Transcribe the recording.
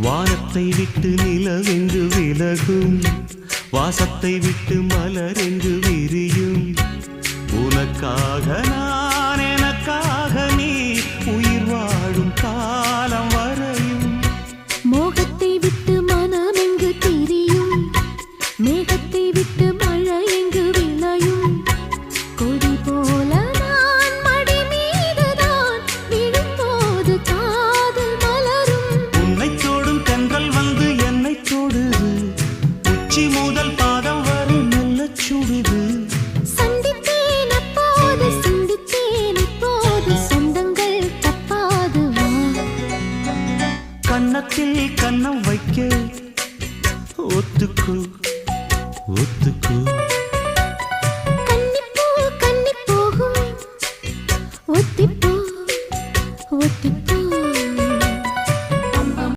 வானத்தை விட்டு நிலவென்று விலகும், வாசத்தை விட்டு மலரென்று விரியும். உனக்காக நான், எனக்காக நீ, உயிர் வாழும் காலம் வரையும். மோகத்தை விட்டு மனம் எங்கு திரியும், மேகத்தை விட்டு மழை எங்கு விளையும். கொடி போல நான் மடி மீதுதான் விழும்போது காதல் மலரும். உன்னை தோடும் தென்றல் வந்து என்னை தொடுது, உச்சி முதல் பாதம் வரை நல்ல சுடுது. சந்தித்தேன் அப்போது, சிந்தித்தேன் இப்போது, சொந்தங்கள் தப்பாது வா. கன்னத்தில் கன்னம் வைக்க ஒத்துக்கு ஒத்துக்கு. கன்னிப்பூ கன்னி போகும், ஒத்திப்போ